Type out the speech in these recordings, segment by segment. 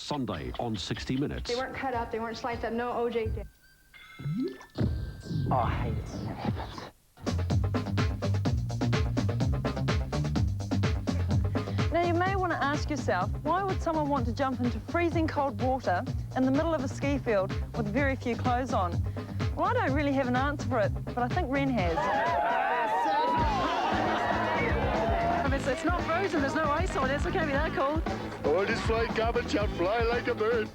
Sunday on 60 Minutes. They weren't cut up, they weren't sliced up, no OJ. Oh, I hate it when that happens. Now, you may want to ask yourself, why would someone want to jump into freezing cold water in the middle of a ski field with very few clothes on? Well, I don't really have an answer for it, but I think Ren has. It's not frozen, there's no ice on it, so it can't be that cold. All this flying garbage shall fly like a bird.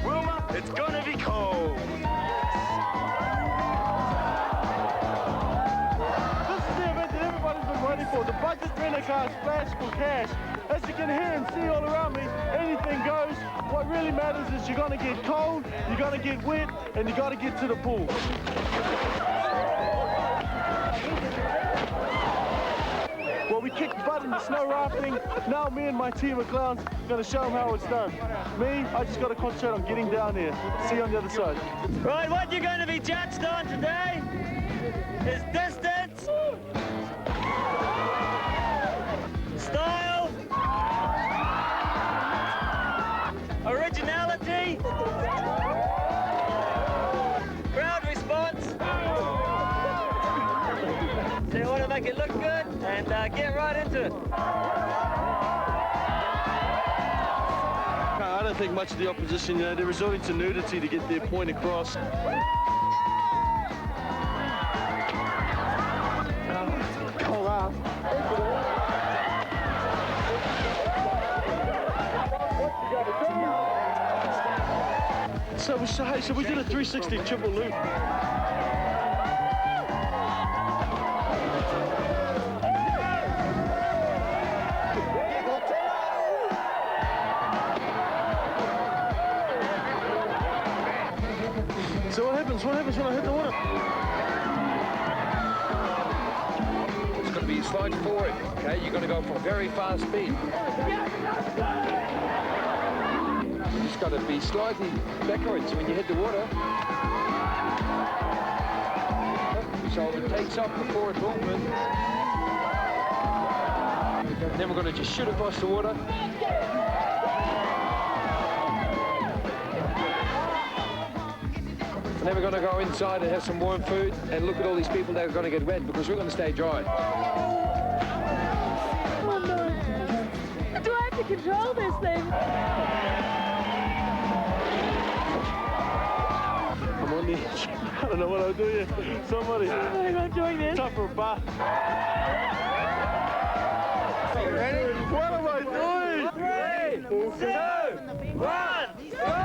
Roll up, it's gonna be cold. This is the event that everybody's been waiting for. The budget rent-a-car splash for cash. As you can hear and see all around me, anything goes. What really matters is you're gonna get cold, you're gonna get wet, and you gotta get to the pool. Well, we kicked butt in the snow rafting. Now me and my team of clowns are going to show them how it's done. Me, I just got to concentrate on getting down there. See you on the other side. Right, what you're going to be judged on today is distance, style, originality, crowd response. So you want to make it look good and get right into it. I don't think much of the opposition, they're resorting to nudity to get their point across. Cold out. So we did a 360 triple loop. So what happens when I hit the water? It's going to be slide forward, okay? You're going to go for a very fast speed. You just got to be slightly backwards when you hit the water. So it takes off the forward movement. Then we're going to just shoot across the water. And then we're going to go inside and have some warm food and look at all these people that are going to get wet because we're going to stay dry. Oh, no. Do I have to control this thing? I'm on the edge. I don't know what I'll do here. Somebody. I'm not doing this. Time for a bath. Ready? What am I doing? 3, 2, 1, go!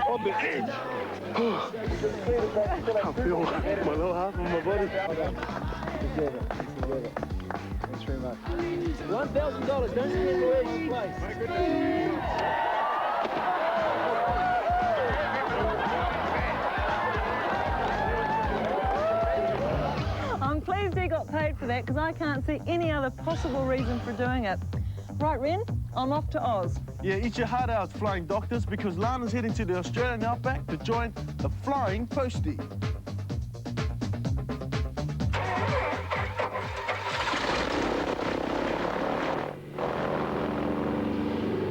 On the edge. I can feel my little half of my body. Thanks very much. $1,000. Don't spend the rest of the place. I'm pleased he got paid for that because I can't see any other possible reason for doing it. Right, Ren, I'm off to Oz. Yeah, eat your heart out, flying doctors, because Lana's heading to the Australian Outback to join the Flying Postie.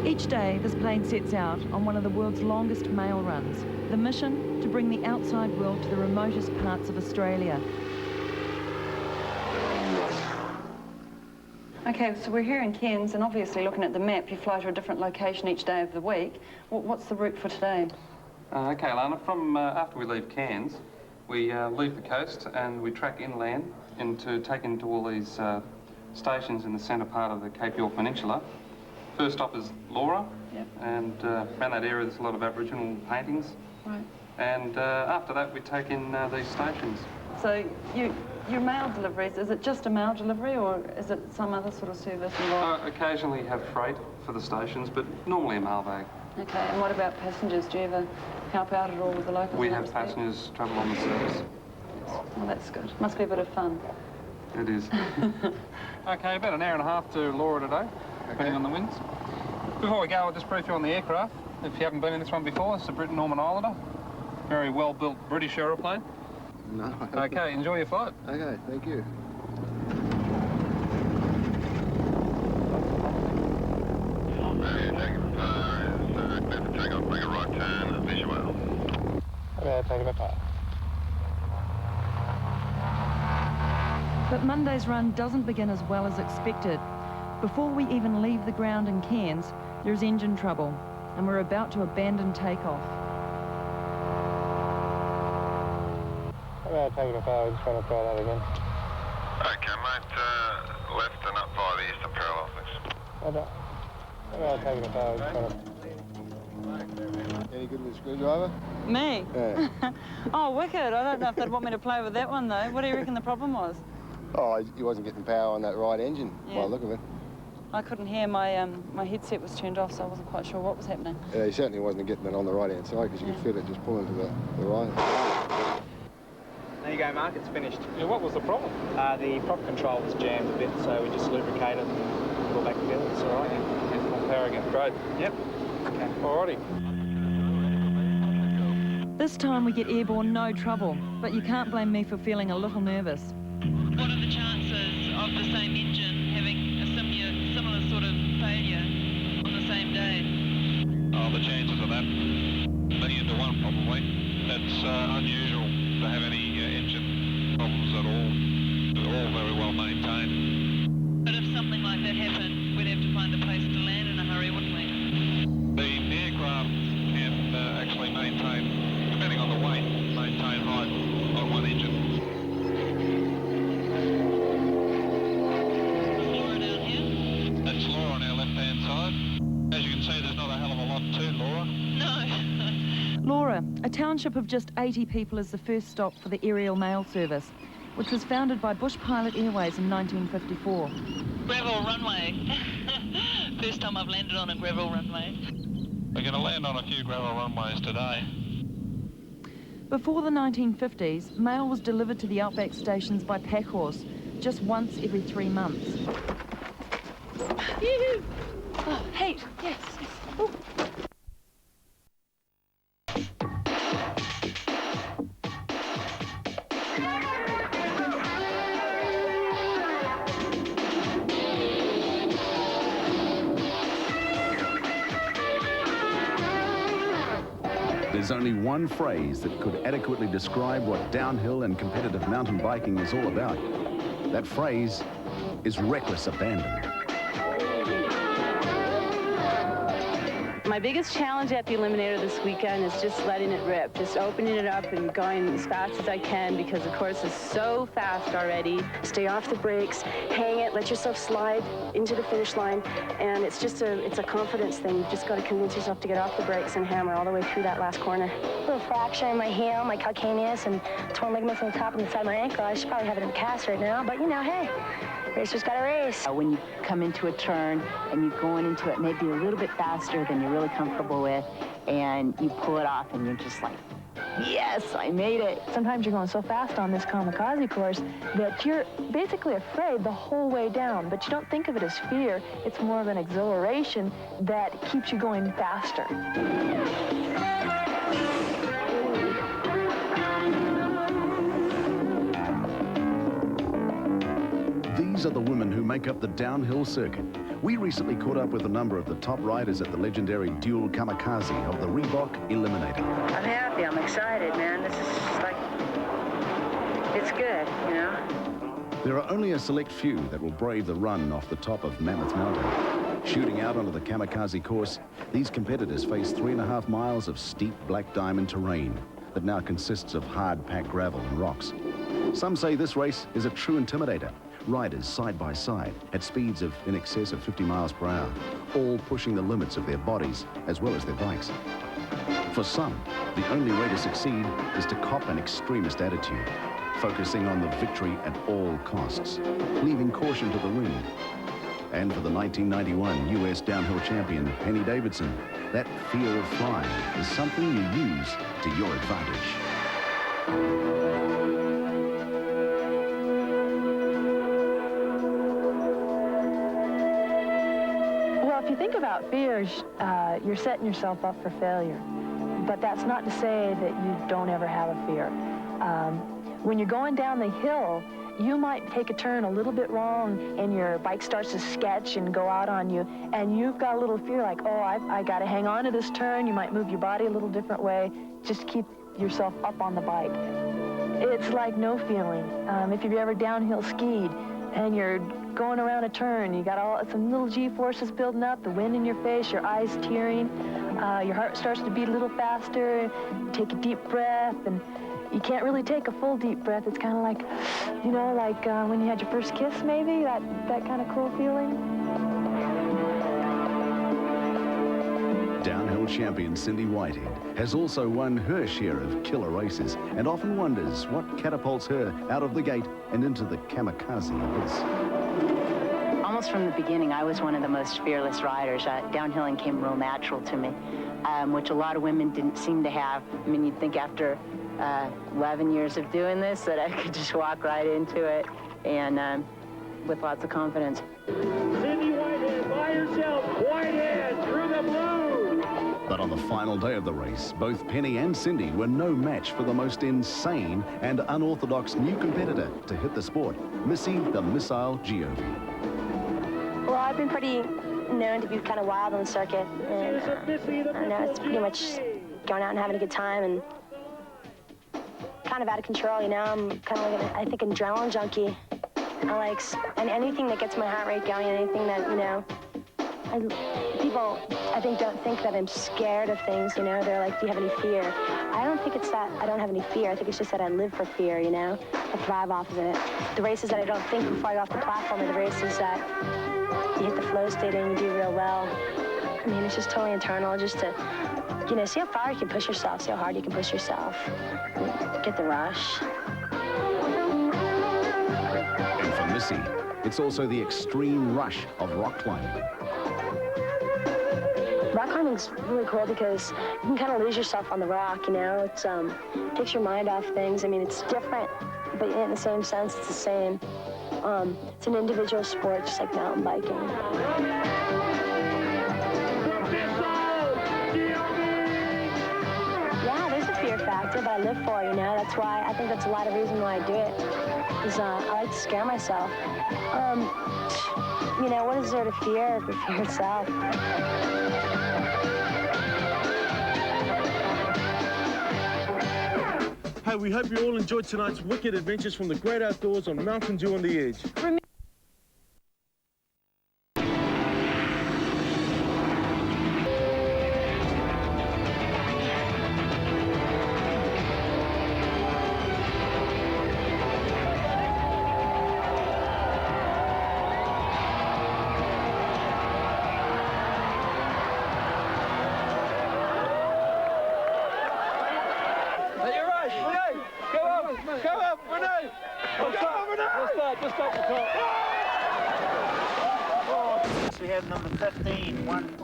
Each day, this plane sets out on one of the world's longest mail runs. The mission, to bring the outside world to the remotest parts of Australia. Okay, so we're here in Cairns, and obviously looking at the map, you fly to a different location each day of the week. What's the route for today? Okay, Lana, from after we leave Cairns, we leave the coast and we track inland take into all these stations in the centre part of the Cape York Peninsula. First stop is Laura, yep. And around that area there's a lot of Aboriginal paintings. Right. And after that we take in these stations. So your mail deliveries, is it just a mail delivery or is it some other sort of service involved? Occasionally have freight for the stations, but normally a mail bag. Okay, and what about passengers? Do you ever help out at all with the locals? We have passengers travel on the service. Oh, that's good. Must be a bit of fun. It is. Okay, about an hour and a half to Laura today. depending on the winds. Before we go, I'll just brief you on the aircraft. If you haven't been in this one before, it's a Britten Norman Islander. Very well-built British aeroplane. No. Okay, enjoy your flight. Okay, thank you. But Monday's run doesn't begin as well as expected. Before we even leave the ground in Cairns, there's engine trouble, and we're about to abandon takeoff. Taking a power, just trying to try that again. Okay, mate, left and up by the eastern parallel, thanks. Taking a power, just trying to... Any good with a screwdriver? Me? Yeah. Oh, wicked. I don't know if they'd want me to play with that one, though. What do you reckon the problem was? Oh, he wasn't getting power on that right engine, Yeah. by the look of it. I couldn't hear. My headset was turned off, so I wasn't quite sure what was happening. Yeah, he certainly wasn't getting it on the right-hand side because you could feel it just pulling to the right. There you go, Mark, it's finished. Yeah, what was the problem? The prop control was jammed a bit, so we just lubricated and put it back together. It's all right. Get full power again. Great. Yep. Okay. Alrighty. This time we get airborne, no trouble, but you can't blame me for feeling a little nervous. What are the chances of the same engine having a similar sort of failure on the same day? Oh, the chances of that, million to one probably. That's unusual to have any engine problems at all. They're all very well maintained. But if something like that happened, we'd have to find a place to land in a hurry, wouldn't we? The aircraft can actually maintain, depending on the weight, maintain height on one engine. Laura down here? That's Laura on our left-hand side. As you can see, there's not a hell of a lot to Laura. No. Laura, a township of just 80 people, is the first stop for the aerial mail service, which was founded by Bush Pilot Airways in 1954. Gravel runway. First time I've landed on a gravel runway. We're going to land on a few gravel runways today. Before the 1950s, mail was delivered to the outback stations by pack horse, just once every 3 months. Yoo-hoo! Oh, hey, yes. Ooh. There's only one phrase that could adequately describe what downhill and competitive mountain biking is all about. That phrase is reckless abandon. My biggest challenge at the Eliminator this weekend is just letting it rip, just opening it up and going as fast as I can because the course is so fast already. Stay off the brakes, hang it, let yourself slide into the finish line, and it's a confidence thing. You've just got to convince yourself to get off the brakes and hammer all the way through that last corner. A little fracture in my heel, my calcaneus, and torn ligaments on the top and the side of my ankle. I should probably have it in a cast right now, but you know, hey. Racers got to race. When you come into a turn and you're going into it maybe a little bit faster than you're really comfortable with, and you pull it off and you're just like, yes, I made it. Sometimes you're going so fast on this kamikaze course that you're basically afraid the whole way down, but you don't think of it as fear. It's more of an exhilaration that keeps you going faster. These are the women who make up the downhill circuit. We recently caught up with a number of the top riders at the legendary dual kamikaze of the Reebok Eliminator. I'm happy, I'm excited, man. This is like, it's good, you know? There are only a select few that will brave the run off the top of Mammoth Mountain. Shooting out onto the kamikaze course, these competitors face 3.5 miles of steep black diamond terrain that now consists of hard-packed gravel and rocks. Some say this race is a true intimidator. Riders side by side at speeds of in excess of 50 miles per hour, all pushing the limits of their bodies as well as their bikes. For some, the only way to succeed is to cop an extremist attitude, focusing on the victory at all costs, leaving caution to the wind. And for the 1991 US downhill champion, Penny Davidson, that fear of flying is something you use to your advantage. if you think about fears, you're setting yourself up for failure. But that's not to say that you don't ever have a fear. When you're going down the hill, you might take a turn a little bit wrong and your bike starts to sketch and go out on you, and you've got a little fear like, oh, I got to hang on to this turn. You might move your body a little different way just to keep yourself up on the bike. It's like no feeling. If you've ever downhill skied and you're going around a turn, you got some little G-forces building up, the wind in your face, your eyes tearing, your heart starts to beat a little faster, you take a deep breath, and you can't really take a full deep breath. It's kind of like, you know, like when you had your first kiss, maybe, that kind of cool feeling. Downhill champion Cindy Whitehead has also won her share of killer races and often wonders what catapults her out of the gate and into the kamikaze abyss. Almost from the beginning, I was one of the most fearless riders. Downhilling came real natural to me, which a lot of women didn't seem to have. I mean, you'd think after 11 years of doing this that I could just walk right into it and with lots of confidence. Cindy Whitehead by herself. Whitehead through the blue. But on the final day of the race, both Penny and Cindy were no match for the most insane and unorthodox new competitor to hit the sport, Missy the Missile Giovi. Well, I've been pretty known to be kind of wild on the circuit, and I know it's pretty much going out and having a good time and kind of out of control, you know. I'm kind of like, I think, an adrenaline junkie. I like, and anything that gets my heart rate going, anything that, you know, people, I think, don't think that I'm scared of things, you know. They're like, do you have any fear? I don't think it's that I don't have any fear. I think it's just that I live for fear, you know. I thrive off of it. The races that I don't think before I go off the platform are the races that you hit the flow state and you do real well. I mean, it's just totally internal, just to, you know, see how far you can push yourself, see how hard you can push yourself. Get the rush. And for Missy, it's also the extreme rush of rock climbing. Rock climbing's really cool because you can kind of lose yourself on the rock, you know. It's takes your mind off things. I mean, it's different, but in the same sense, it's the same. It's an individual sport, just like mountain biking. Yeah, there's a fear factor, but I live for it, you know. That's why I think that's a lot of reason why I do it. Is I like to scare myself. You know, what is there to fear but fear itself? Hey, we hope you all enjoyed tonight's wicked adventures from the great outdoors on Mountain Dew on the Edge. We have number 15, 1.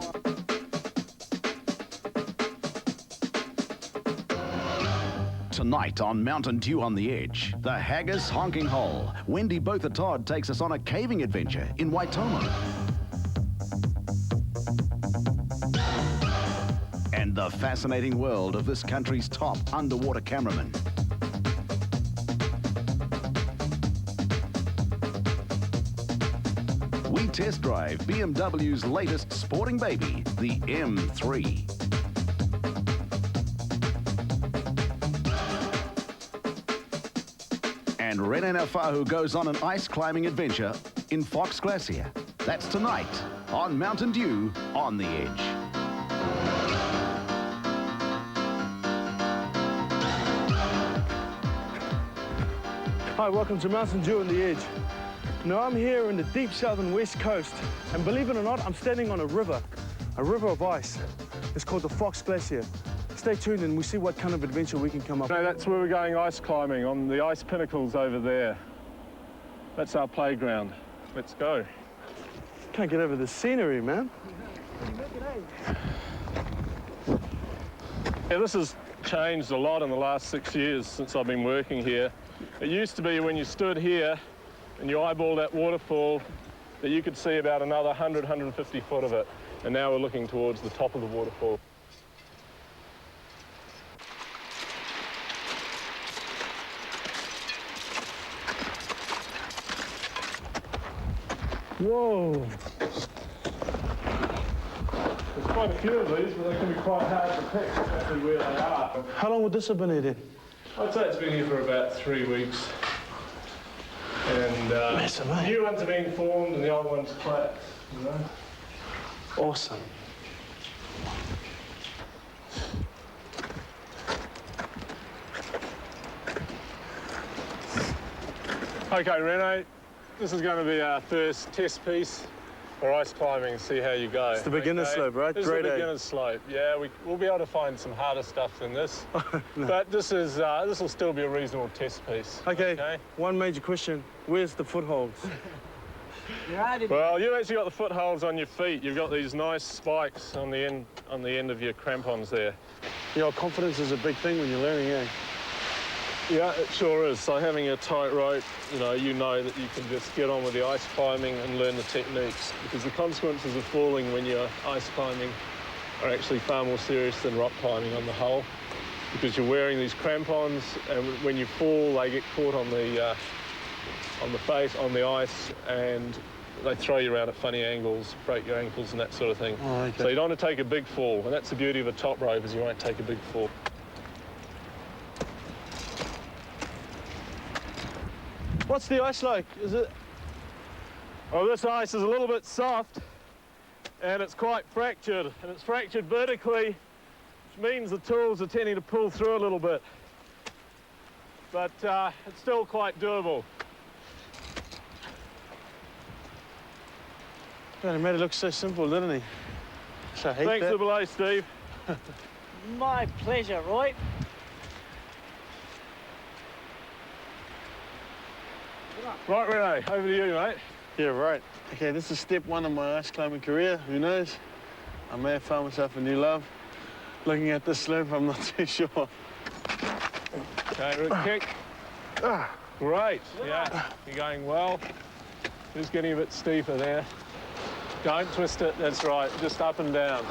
Tonight on Mountain Dew on the Edge, the Haggis Honking Hole. Wendy Botha Todd takes us on a caving adventure in Waitomo. And the fascinating world of this country's top underwater cameraman. We test drive BMW's latest sporting baby, the M3. And René Nafahu goes on an ice climbing adventure in Fox Glacier. That's tonight on Mountain Dew on the Edge. Hi, welcome to Mountain Dew on the Edge. Now I'm here in the deep southern west coast, and believe it or not, I'm standing on a river of ice. It's called the Fox Glacier. Stay tuned and we'll see what kind of adventure we can come up with. No, that's where we're going ice climbing, on the ice pinnacles over there. That's our playground. Let's go. Can't get over the scenery, man. Yeah, this has changed a lot in the last 6 years since I've been working here. It used to be when you stood here and you eyeball that waterfall, that you could see about another 100, 150 foot of it. And now we're looking towards the top of the waterfall. Whoa! There's quite a few of these, but they can be quite hard to pick exactly where they are. How long would this have been here then? I'd say it's been here for about 3 weeks. And new ones are being formed and the old ones collapsed, you know? Awesome. Okay, Rene, this is going to be our first test piece for ice climbing, see how you go. It's the beginner slope, right? This is the beginner's slope. Yeah, we'll be able to find some harder stuff than this. No. But this will still be a reasonable test piece. Okay, one major question. Where's the footholds? Well, you've actually got the footholds on your feet. You've got these nice spikes on the end of your crampons there. You know, confidence is a big thing when you're learning, eh? Yeah, it sure is. So having a tight rope, you know that you can just get on with the ice climbing and learn the techniques, because the consequences of falling when you're ice climbing are actually far more serious than rock climbing on the whole, because you're wearing these crampons, and when you fall, they get caught on the face, on the ice, and they throw you around at funny angles, break your ankles and that sort of thing. Oh, okay. So you don't want to take a big fall, and that's the beauty of a top rope, is you won't take a big fall. What's the ice like? Is it? Well, this ice is a little bit soft, and it's quite fractured, and it's fractured vertically, which means the tools are tending to pull through a little bit. But it's still quite doable. God, he made it look so simple, didn't he? So I hate Thanks that. for the belay, Steve. My pleasure, Roy. Right, Rene, over to you, mate. Yeah, right. Okay, this is step one of my ice climbing career. Who knows? I may have found myself a new love. Looking at this slope, I'm not too sure. Okay, root kick. Great, yeah, you're going well. Just getting a bit steeper there. Don't twist it, that's right, just up and down.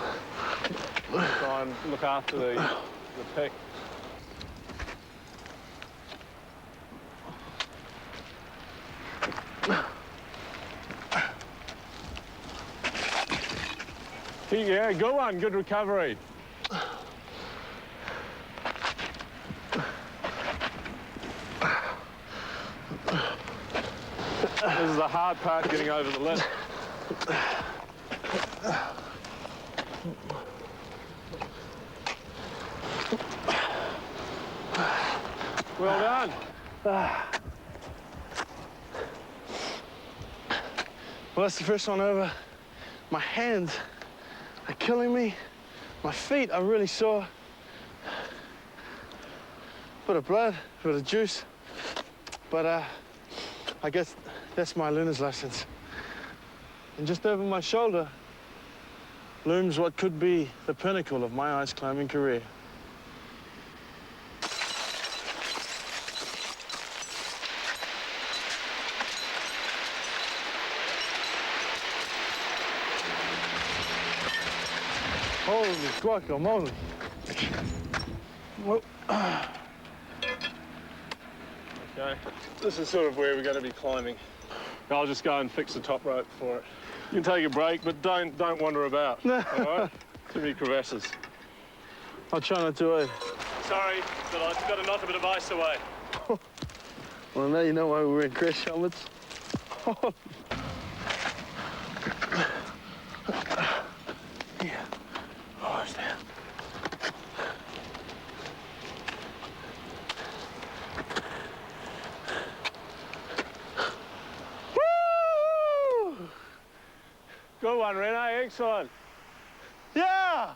Try and look after the pick. Yeah, good one, good recovery. This is the hard part, getting over the lip. Well done. Well, that's the first one over. My hands are killing me. My feet are really sore. Bit of blood, bit of juice. But I guess that's my learner's license. And just over my shoulder looms what could be the pinnacle of my ice climbing career. Holy guacamole. Well, Okay, this is sort of where we're going to be climbing. I'll just go and fix the top rope for it. You can take a break, but don't wander about. All right? Too many crevasses. I'll try not to, eh? Sorry, but I've got to knock a bit of ice away. Well, now you know why we're wearing crash helmets. Yeah. Oh, it's down. Woo! Good one, Rene, excellent. Yeah!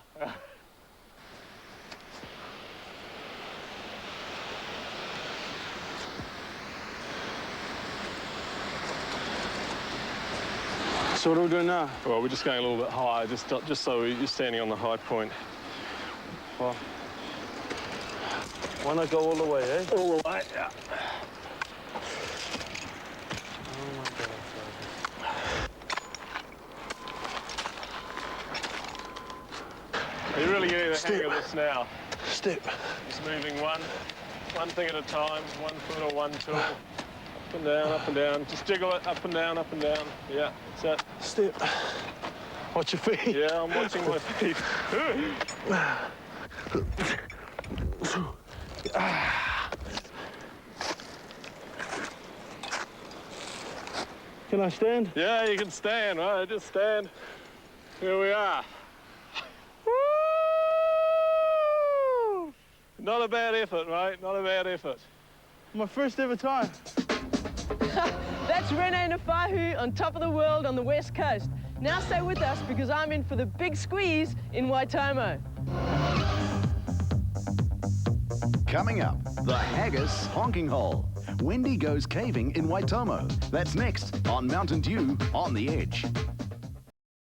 So what are we doing now? Well, we're just going a little bit higher, just so you're standing on the high point. Well, why not go all the way, eh? All the way, yeah. Oh my God. You're really getting the hang of this now. Step. Just moving one thing at a time, 1 foot or 1 tool. Up and down, up and down. Just jiggle it up and down, up and down. Yeah, that's it. Step. Watch your feet. Yeah, I'm watching my feet. Can I stand? Yeah, you can stand, right? Just stand. Here we are. Woo! Not a bad effort, right? Not a bad effort. My first ever time. That's Rene Nafahu on top of the world on the west coast. Now stay with us because I'm in for the big squeeze in Waitomo. Coming up, the Haggis Honking Hole. Wendy goes caving in Waitomo. That's next on Mountain Dew on the Edge.